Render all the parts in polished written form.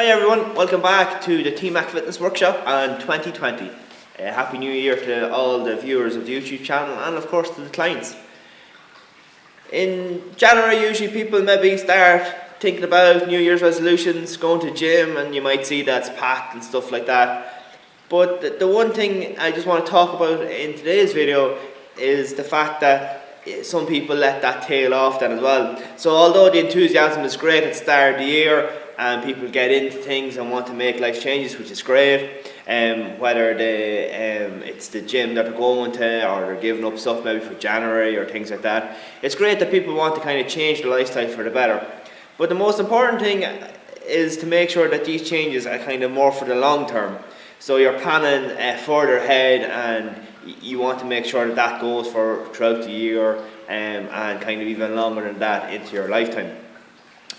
Hi everyone, welcome back to the T-Mac Fitness Workshop on 2020. Happy New Year to all the viewers of the YouTube channel and of course to the clients. In January usually people maybe start thinking about New Year's resolutions, going to gym, and you might see that's packed and stuff like that. But the one thing I just want to talk about in today's video is the fact that some people let that tail off then as well. So although the enthusiasm is great at the start of the year and people get into things and want to make life changes, which is great, whether it's the gym that they're going to or they're giving up stuff maybe for January or things like that, it's great that people want to kind of change their lifestyle for the better. But the most important thing is to make sure that these changes are kind of more for the long term. So you're planning further ahead and you want to make sure that that goes for throughout the year and kind of even longer than that into your lifetime.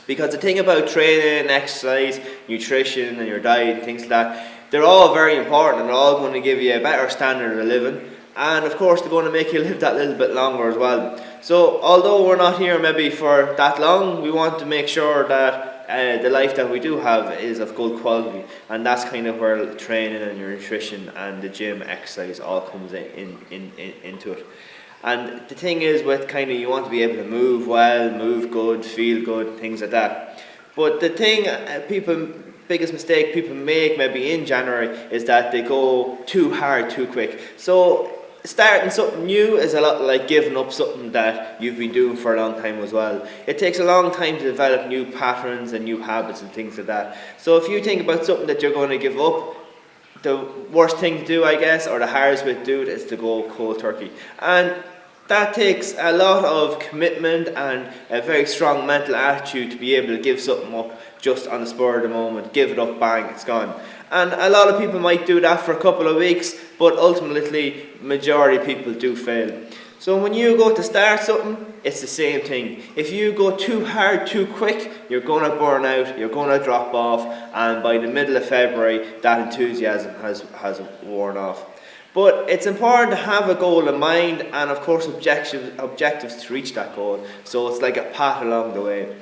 Because the thing about training, exercise, nutrition and your diet, things like that, they're all very important and they're all going to give you a better standard of living. And of course they're going to make you live that little bit longer as well. So although we're not here maybe for that long, we want to make sure that the life that we do have is of good quality, and that's kind of where training and your nutrition and the gym exercise all comes into it. And the thing is with kind of you want to be able to move well, move good, feel good, things like that. But the thing biggest mistake people make maybe in January is that they go too hard too quick. So starting something new is a lot like giving up something that you've been doing for a long time as well. It takes a long time to develop new patterns and new habits and things like that. So if you think about something that you're going to give up, the worst thing to do, I guess, or the hardest way to do it is to go cold turkey. And that takes a lot of commitment and a very strong mental attitude to be able to give something up just on the spur of the moment, give it up, bang, it's gone. And a lot of people might do that for a couple of weeks, but ultimately, majority of people do fail. So when you go to start something, it's the same thing. If you go too hard, too quick, you're going to burn out, you're going to drop off, and by the middle of February, that enthusiasm has worn off. But it's important to have a goal in mind and of course objectives to reach that goal. So it's like a path along the way.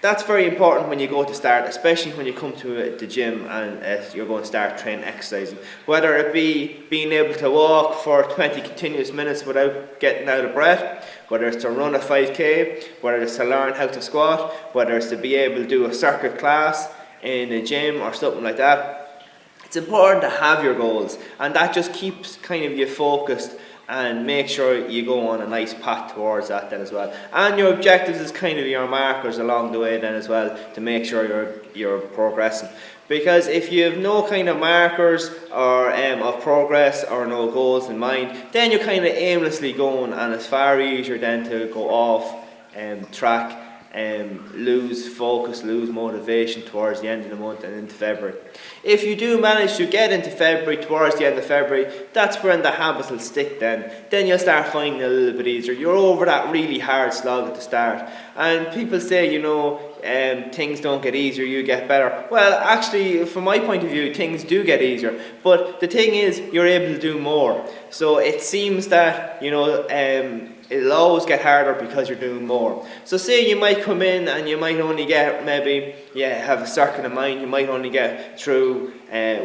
That's very important when you go to start, especially when you come to the gym and you're going to start training exercising. Whether it be being able to walk for 20 continuous minutes without getting out of breath, whether it's to run a 5k, whether it's to learn how to squat, whether it's to be able to do a circuit class in a gym or something like that. It's important to have your goals, and that just keeps kind of you focused and make sure you go on a nice path towards that then as well. And your objectives is kind of your markers along the way then as well to make sure you're progressing. Because if you have no kind of markers or of progress or no goals in mind, then you're kind of aimlessly going, and it's far easier then to go off track and lose focus, lose motivation towards the end of the month and into February. If you do manage to get into February, towards the end of February, that's when the habits will stick then. Then you'll start finding it a little bit easier. You're over that really hard slog at the start. And people say, things don't get easier, you get better. Well, actually, from my point of view, things do get easier. But the thing is, you're able to do more. So it seems that, it'll always get harder because you're doing more. So say you might come in and you might only get have a circuit in mind, you might only get through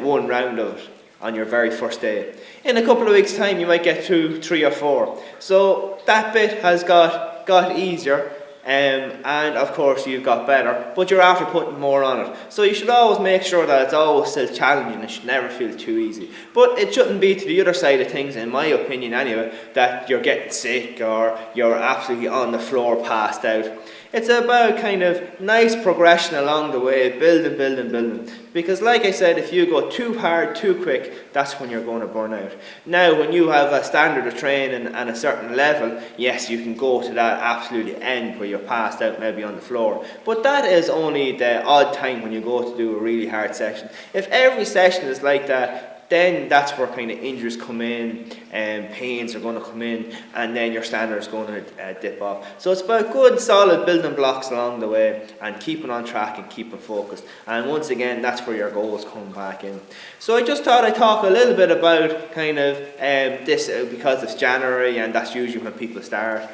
one round of it on your very first day. In a couple of weeks' time you might get through 3 or 4. So that bit has got easier. And of course you've got better, but you're after putting more on it. So you should always make sure that it's always still challenging. It should never feel too easy. But it shouldn't be to the other side of things, in my opinion anyway, that you're getting sick or you're absolutely on the floor passed out. It's about kind of nice progression along the way, building. Because like I said, if you go too hard, too quick, that's when you're going to burn out. Now, when you have a standard of training and a certain level, yes, you can go to that absolutely end where you're passed out maybe on the floor. But that is only the odd time when you go to do a really hard session. If every session is like that, then that's where kind of injuries come in and pains are going to come in, and then your standard is going to dip off. So it's about good solid building blocks along the way and keeping on track and keeping focused. And once again, that's where your goals come back in. So I just thought I'd talk a little bit about kind of this because it's January and that's usually when people start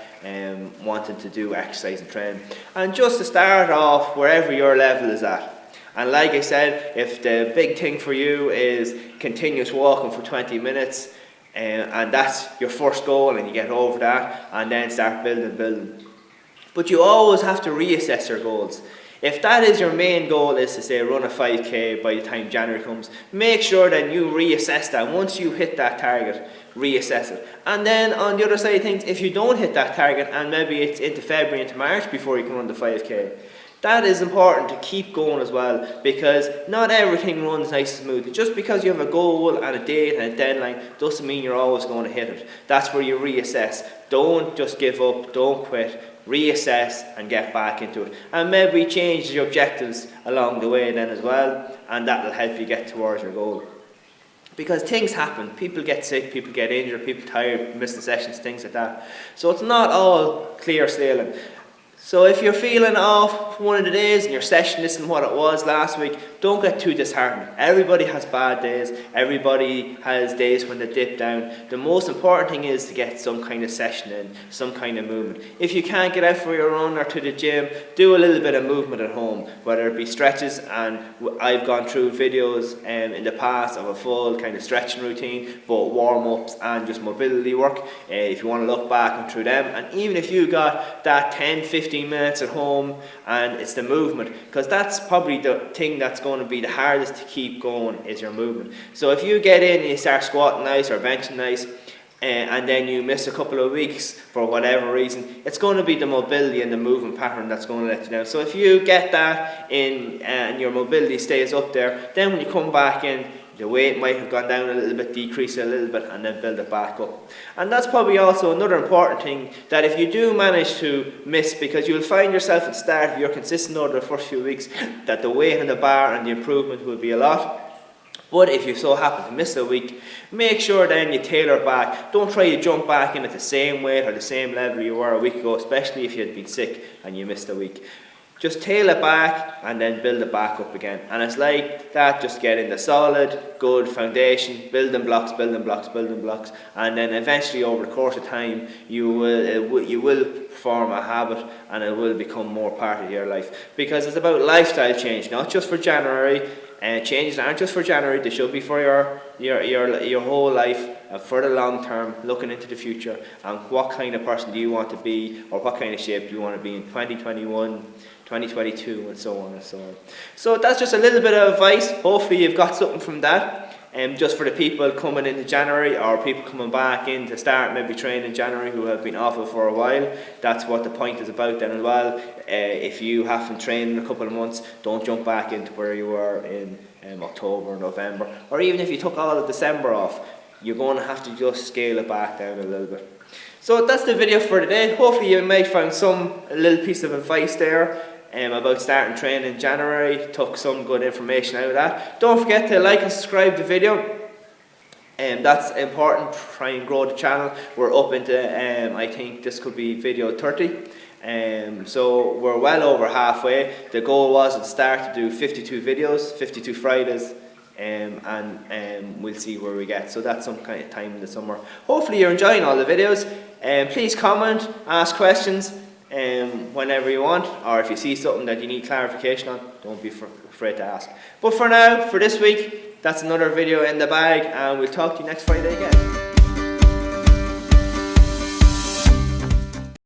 wanting to do exercise and train. And just to start off, wherever your level is at, And like I said, if the big thing for you is continuous walking for 20 minutes, and that's your first goal and you get over that, and then start building. But you always have to reassess your goals. If that is your main goal, is to say run a 5k by the time January comes, make sure that you reassess that. Once you hit that target, reassess it. And then on the other side of things, if you don't hit that target and maybe it's into February, into March before you can run the 5k, that is important to keep going as well, because not everything runs nice and smooth. Just because you have a goal and a date and a deadline doesn't mean you're always going to hit it. That's where you reassess. Don't just give up, don't quit. Reassess and get back into it, and maybe change your objectives along the way then as well, and that will help you get towards your goal. Because things happen, people get sick, people get injured, people tired, missing sessions, things like that. So it's not all clear sailing. So if you're feeling off one of the days and your session isn't what it was last week, don't get too disheartened. Everybody has bad days. Everybody has days when they dip down. The most important thing is to get some kind of session in, some kind of movement. If you can't get out for your run or to the gym, do a little bit of movement at home, whether it be stretches, and I've gone through videos in the past of a full kind of stretching routine, both warm-ups and just mobility work, if you want to look back through them. And even if you got that 10-15 minutes at home and it's the movement, because that's probably the thing that's going to be the hardest to keep going, is your movement. So if you get in and you start squatting nice or benching nice, and then you miss a couple of weeks for whatever reason, it's going to be the mobility and the movement pattern that's going to let you down. So if you get that in and your mobility stays up there, then when you come back in, the weight might have gone down a little bit, decrease it a little bit, and then build it back up. And that's probably also another important thing, that if you do manage to miss, because you'll find yourself at the start, if you're consistent over the first few weeks, that the weight on the bar and the improvement will be a lot. But if you so happen to miss a week, make sure then you tailor back. Don't try to jump back in at the same weight or the same level you were a week ago, especially if you had been sick and you missed a week. Just tail it back and then build it back up again. And it's like that, just getting the solid, good foundation, building blocks, and then eventually over the course of time, you will form a habit and it will become more part of your life. Because it's about lifestyle change, not just for January. Changes aren't just for January, they should be for your whole life, for the long term, looking into the future, and what kind of person do you want to be, or what kind of shape do you want to be in 2021, 2022, and so on and so on. So that's just a little bit of advice. Hopefully you've got something from that. Just for the people coming into January, or people coming back in to start maybe training in January who have been off it for a while, that's what the point is about then as well. If you haven't trained in a couple of months, don't jump back into where you were in October, November, or even if you took all of December off, you're going to have to just scale it back down a little bit. So that's the video for today. Hopefully you might find a little piece of advice there about starting training in January. Took some good information out of that. Don't forget to like and subscribe the video. That's important. Try and grow the channel. We're up into I think this could be video 30. So we're well over halfway. The goal was at the start to do 52 videos, 52 Fridays, and we'll see where we get. So that's some kind of time in the summer. Hopefully you're enjoying all the videos. Please comment, ask questions whenever you want, or if you see something that you need clarification on, don't be afraid to ask. But for now, for this week, that's another video in the bag, and we'll talk to you next Friday again.